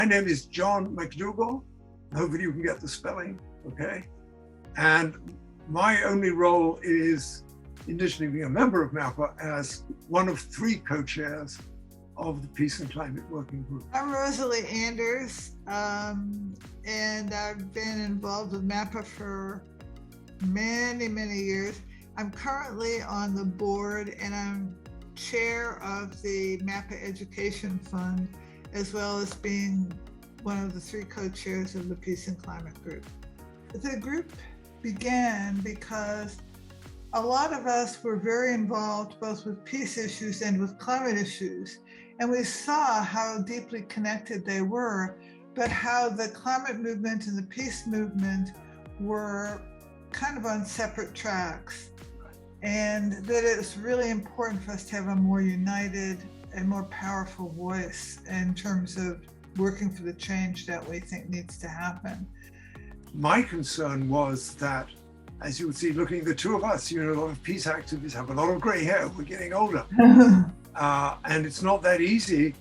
My name is John MacDougall. Hopefully you can get the spelling, okay? And my only role is, in addition to being a member of MAPA, as one of 3 co-chairs of the Peace and Climate Working Group. I'm Rosalie Anders, and I've been involved with MAPA for many, many years. I'm currently on the board and I'm chair of the MAPA Education Fund, as well as being one of the 3 co-chairs of the Peace and Climate Group. The group began because a lot of us were very involved both with peace issues and with climate issues. And we saw how deeply connected they were, but how the climate movement and the peace movement were kind of on separate tracks. And that it's really important for us to have a more united and more powerful voice in terms of working for the change that we think needs to happen. My concern was that, as you would see, looking at the 2 of us, a lot of peace activists have a lot of gray hair. We're getting older. And it's not that easy,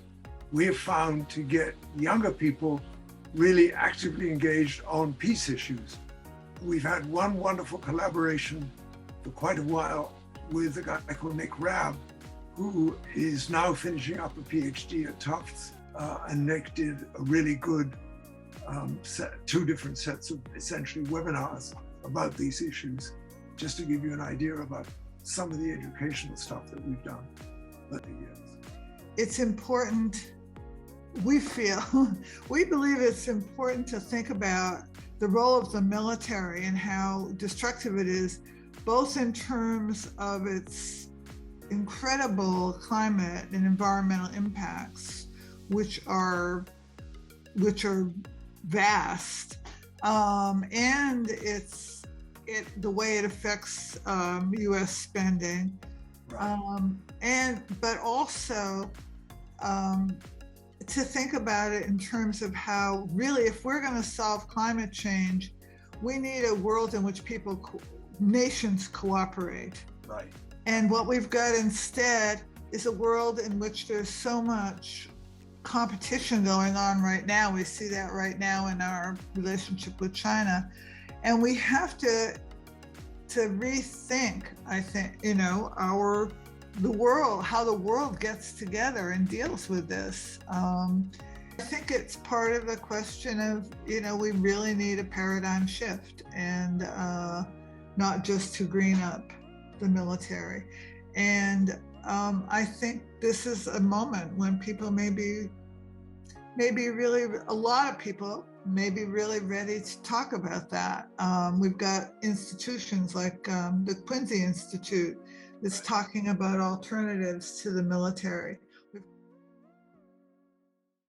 we have found, to get younger people really actively engaged on peace issues. We've had one wonderful collaboration for quite a while with a guy called Nick Rabb, who is now finishing up a PhD at Tufts. And Nick did a really good 2 different sets of essentially webinars about these issues, just to give you an idea about some of the educational stuff that we've done over the years. It's important, we believe it's important to think about the role of the military and how destructive it is, both in terms of its incredible climate and environmental impacts, which are vast, and the way it affects U.S. spending, right. But also to think about it in terms of how really, if we're going to solve climate change, we need a world in which nations cooperate. Right. And what we've got instead is a world in which there's so much competition going on right now. We see that right now in our relationship with China. And we have to rethink, I think, the world, how the world gets together and deals with this. I think it's part of the question of, we really need a paradigm shift, and not just to green up the military. And I think this is a moment when people maybe really, a lot of people may be really ready to talk about that. We've got institutions like the Quincy Institute that's talking about alternatives to the military.